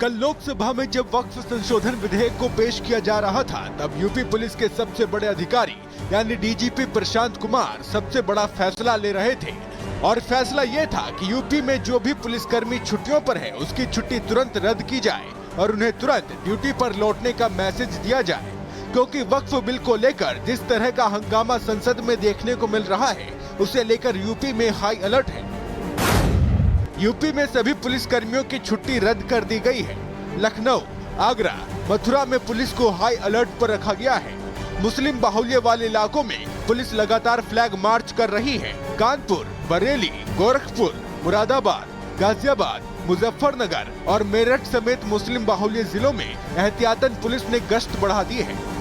कल लोकसभा में जब वक्फ संशोधन विधेयक को पेश किया जा रहा था, तब यूपी पुलिस के सबसे बड़े अधिकारी यानी डीजीपी प्रशांत कुमार सबसे बड़ा फैसला ले रहे थे। और फैसला ये था कि यूपी में जो भी पुलिसकर्मी छुट्टियों पर है, उसकी छुट्टी तुरंत रद्द की जाए और उन्हें तुरंत ड्यूटी पर लौटने का मैसेज दिया जाए। क्योंकि वक्फ बिल को लेकर जिस तरह का हंगामा संसद में देखने को मिल रहा है, उसे लेकर यूपी में हाई अलर्ट है। यूपी में सभी पुलिस कर्मियों की छुट्टी रद्द कर दी गई है। लखनऊ, आगरा, मथुरा में पुलिस को हाई अलर्ट पर रखा गया है। मुस्लिम बाहुल्य वाले इलाकों में पुलिस लगातार फ्लैग मार्च कर रही है। कानपुर, बरेली, गोरखपुर, मुरादाबाद, गाजियाबाद, मुजफ्फरनगर और मेरठ समेत मुस्लिम बाहुल्य जिलों में एहतियातन पुलिस ने गश्त बढ़ा दी है।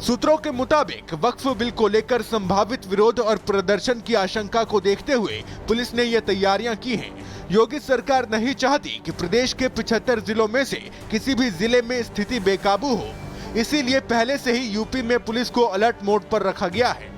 सूत्रों के मुताबिक वक्फ बिल को लेकर संभावित विरोध और प्रदर्शन की आशंका को देखते हुए पुलिस ने ये तैयारियां की हैं। योगी सरकार नहीं चाहती कि प्रदेश के 75 जिलों में से किसी भी जिले में स्थिति बेकाबू हो, इसीलिए पहले से ही यूपी में पुलिस को अलर्ट मोड पर रखा गया है।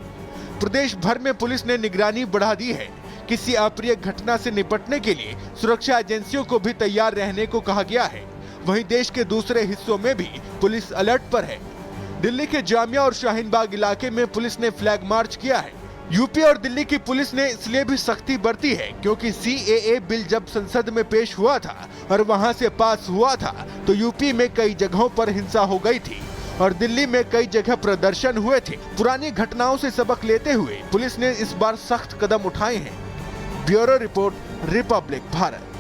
प्रदेश भर में पुलिस ने निगरानी बढ़ा दी है। किसी अप्रिय घटना से निपटने के लिए सुरक्षा एजेंसियों को भी तैयार रहने को कहा गया है। वहीं देश के दूसरे हिस्सों में भी पुलिस अलर्ट पर है। दिल्ली के जामिया और शाहीन बाग इलाके में पुलिस ने फ्लैग मार्च किया है। यूपी और दिल्ली की पुलिस ने इसलिए भी सख्ती बरती है क्योंकि सीएए बिल जब संसद में पेश हुआ था और वहां से पास हुआ था, तो यूपी में कई जगहों पर हिंसा हो गई थी और दिल्ली में कई जगह प्रदर्शन हुए थे। पुरानी घटनाओं से सबक लेते हुए पुलिस ने इस बार सख्त कदम उठाए हैं। Bureau report, Republic Bharat.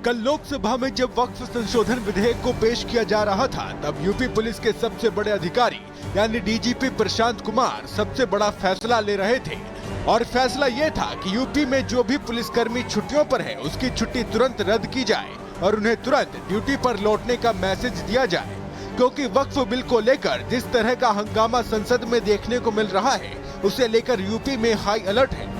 कल लोकसभा में जब वक्फ संशोधन विधेयक को पेश किया जा रहा था, तब यूपी पुलिस के सबसे बड़े अधिकारी यानी डीजीपी प्रशांत कुमार सबसे बड़ा फैसला ले रहे थे। और फैसला ये था कि यूपी में जो भी पुलिसकर्मी छुट्टियों पर है, उसकी छुट्टी तुरंत रद्द की जाए और उन्हें तुरंत ड्यूटी पर लौटने का मैसेज दिया जाए। क्योंकि वक्फ बिल को लेकर जिस तरह का हंगामा संसद में देखने को मिल रहा है, उसे लेकर यूपी में हाई अलर्ट है।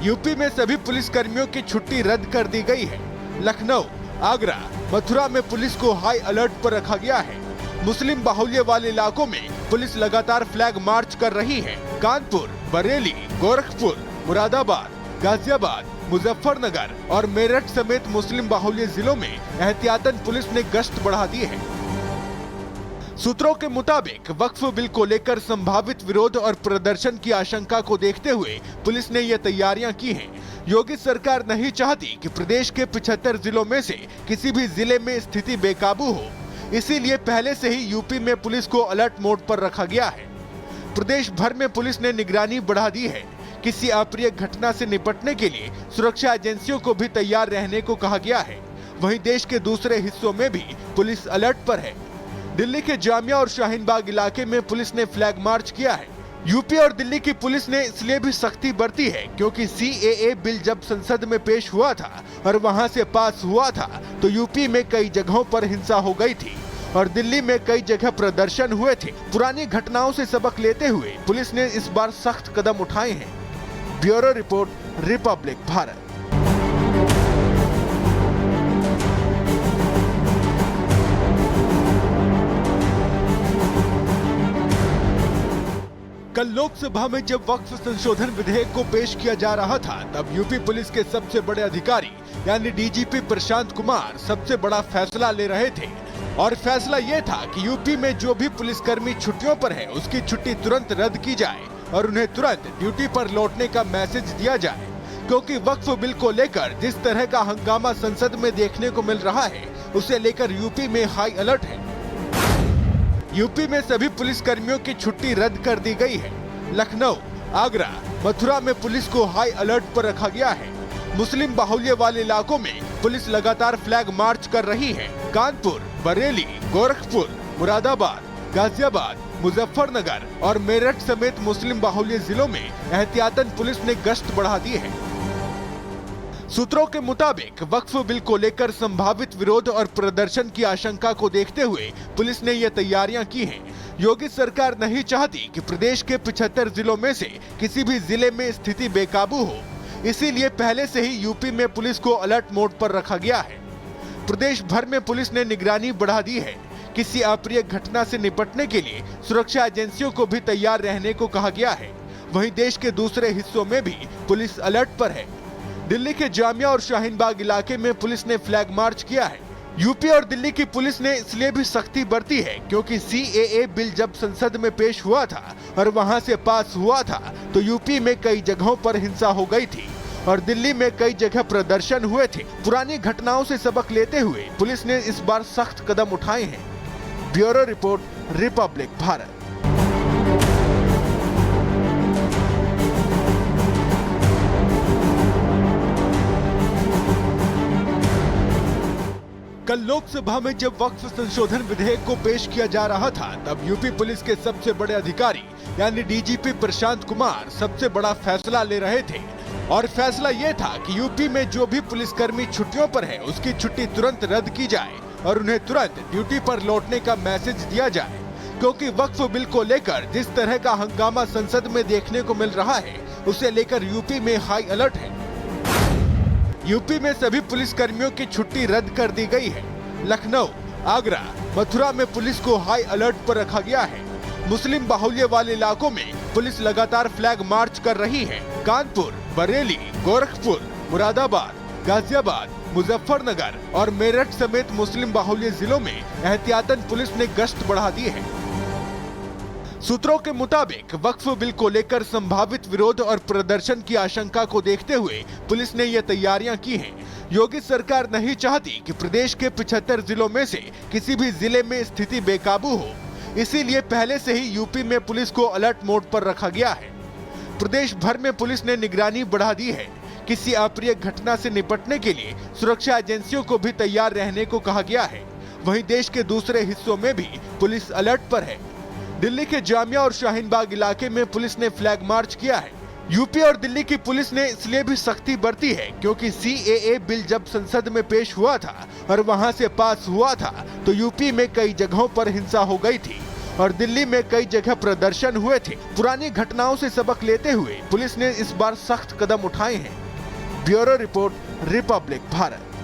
यूपी में सभी पुलिस कर्मियों की छुट्टी रद्द कर दी गई है। लखनऊ, आगरा, मथुरा में पुलिस को हाई अलर्ट पर रखा गया है। मुस्लिम बाहुल्य वाले इलाकों में पुलिस लगातार फ्लैग मार्च कर रही है। कानपुर, बरेली, गोरखपुर, मुरादाबाद, गाजियाबाद, मुजफ्फरनगर और मेरठ समेत मुस्लिम बाहुल्य जिलों में एहतियातन पुलिस ने गश्त बढ़ा दी है। सूत्रों के मुताबिक वक्फ बिल को लेकर संभावित विरोध और प्रदर्शन की आशंका को देखते हुए पुलिस ने ये तैयारियां की हैं। योगी सरकार नहीं चाहती कि प्रदेश के 75 जिलों में से किसी भी जिले में स्थिति बेकाबू हो, इसीलिए पहले से ही यूपी में पुलिस को अलर्ट मोड पर रखा गया है। प्रदेश भर में पुलिस ने निगरानी बढ़ा दी है। किसी अप्रिय घटना से निपटने के लिए सुरक्षा एजेंसियों को भी तैयार रहने को कहा गया है। वहीं देश के दूसरे हिस्सों में भी पुलिस अलर्ट पर है। दिल्ली के जामिया और शाहीन बाग इलाके में पुलिस ने फ्लैग मार्च किया है। यूपी और दिल्ली की पुलिस ने इसलिए भी सख्ती बरती है क्योंकि सीएए बिल जब संसद में पेश हुआ था और वहां से पास हुआ था, तो यूपी में कई जगहों पर हिंसा हो गई थी और दिल्ली में कई जगह प्रदर्शन हुए थे। पुरानी घटनाओं से सबक लेते हुए पुलिस ने इस बार सख्त कदम उठाए हैं। Bureau report, Republic Bharat. कल लोकसभा में जब वक्फ संशोधन विधेयक को पेश किया जा रहा था, तब यूपी पुलिस के सबसे बड़े अधिकारी यानी डीजीपी प्रशांत कुमार सबसे बड़ा फैसला ले रहे थे। और फैसला ये था कि यूपी में जो भी पुलिसकर्मी छुट्टियों पर है, उसकी छुट्टी तुरंत रद्द की जाए और उन्हें तुरंत ड्यूटी पर लौटने का मैसेज दिया जाए। क्योंकि वक्फ बिल को लेकर जिस तरह का हंगामा संसद में देखने को मिल रहा है, उसे लेकर यूपी में हाई अलर्ट है। यूपी में सभी पुलिस कर्मियों की छुट्टी रद्द कर दी गई है। लखनऊ, आगरा, मथुरा में पुलिस को हाई अलर्ट पर रखा गया है। मुस्लिम बाहुल्य वाले इलाकों में पुलिस लगातार फ्लैग मार्च कर रही है। कानपुर, बरेली, गोरखपुर, मुरादाबाद, गाजियाबाद, मुजफ्फरनगर और मेरठ समेत मुस्लिम बाहुल्य जिलों में एहतियातन पुलिस ने गश्त बढ़ा दी है। सूत्रों के मुताबिक वक्फ बिल को लेकर संभावित विरोध और प्रदर्शन की आशंका को देखते हुए पुलिस ने ये तैयारियां की हैं। योगी सरकार नहीं चाहती कि प्रदेश के 75 जिलों में से किसी भी जिले में स्थिति बेकाबू हो, इसीलिए पहले से ही यूपी में पुलिस को अलर्ट मोड पर रखा गया है। प्रदेश भर में पुलिस ने निगरानी बढ़ा दी है। किसी अप्रिय घटना से निपटने के लिए सुरक्षा एजेंसियों को भी तैयार रहने को कहा गया है। वहीं देश के दूसरे हिस्सों में भी पुलिस अलर्ट पर है। दिल्ली के जामिया और शाहीन बाग इलाके में पुलिस ने फ्लैग मार्च किया है। यूपी और दिल्ली की पुलिस ने इसलिए भी सख्ती बरती है क्योंकि CAA बिल जब संसद में पेश हुआ था और वहां से पास हुआ था तो यूपी में कई जगहों पर हिंसा हो गई थी और दिल्ली में कई जगह प्रदर्शन हुए थे। पुरानी घटनाओं से सबक लेते हुए पुलिस ने इस बार सख्त कदम उठाए हैं। Bureau report, Republic Bharat. कल लोकसभा में जब वक्फ संशोधन विधेयक को पेश किया जा रहा था तब यूपी पुलिस के सबसे बड़े अधिकारी यानी DGP प्रशांत कुमार सबसे बड़ा फैसला ले रहे थे। और फैसला ये था कि यूपी में जो भी पुलिसकर्मी छुट्टियों पर है उसकी छुट्टी तुरंत रद्द की जाए और उन्हें तुरंत ड्यूटी पर लौटने का मैसेज दिया जाए, क्योंकि वक्फ बिल को लेकर जिस तरह का हंगामा संसद में देखने को मिल रहा है उसे लेकर यूपी में हाई अलर्ट है। यूपी में सभी पुलिस कर्मियों की छुट्टी रद्द कर दी गई है। लखनऊ, आगरा, मथुरा में पुलिस को हाई अलर्ट पर रखा गया है। मुस्लिम बाहुल्य वाले इलाकों में पुलिस लगातार फ्लैग मार्च कर रही है। कानपुर, बरेली, गोरखपुर, मुरादाबाद, गाजियाबाद, मुजफ्फरनगर और मेरठ समेत मुस्लिम बाहुल्य जिलों में एहतियातन पुलिस ने गश्त बढ़ा दी है। सूत्रों के मुताबिक वक्फ बिल को लेकर संभावित विरोध और प्रदर्शन की आशंका को देखते हुए पुलिस ने ये तैयारियां की हैं। योगी सरकार नहीं चाहती कि प्रदेश के 75 जिलों में से किसी भी जिले में स्थिति बेकाबू हो, इसीलिए पहले से ही यूपी में पुलिस को अलर्ट मोड पर रखा गया है। प्रदेश भर में पुलिस ने निगरानी बढ़ा दी है। किसी अप्रिय घटना से निपटने के लिए सुरक्षा एजेंसियों को भी तैयार रहने को कहा गया है। वहीं देश के दूसरे हिस्सों में भी पुलिस अलर्ट पर है। दिल्ली के जामिया और शाहीन बाग इलाके में पुलिस ने फ्लैग मार्च किया है। यूपी और दिल्ली की पुलिस ने इसलिए भी सख्ती बरती है क्योंकि CAA बिल जब संसद में पेश हुआ था और वहां से पास हुआ था तो यूपी में कई जगहों पर हिंसा हो गई थी और दिल्ली में कई जगह प्रदर्शन हुए थे। पुरानी घटनाओं से सबक लेते हुए पुलिस ने इस बार सख्त कदम उठाए हैं। Bureau report, Republic Bharat.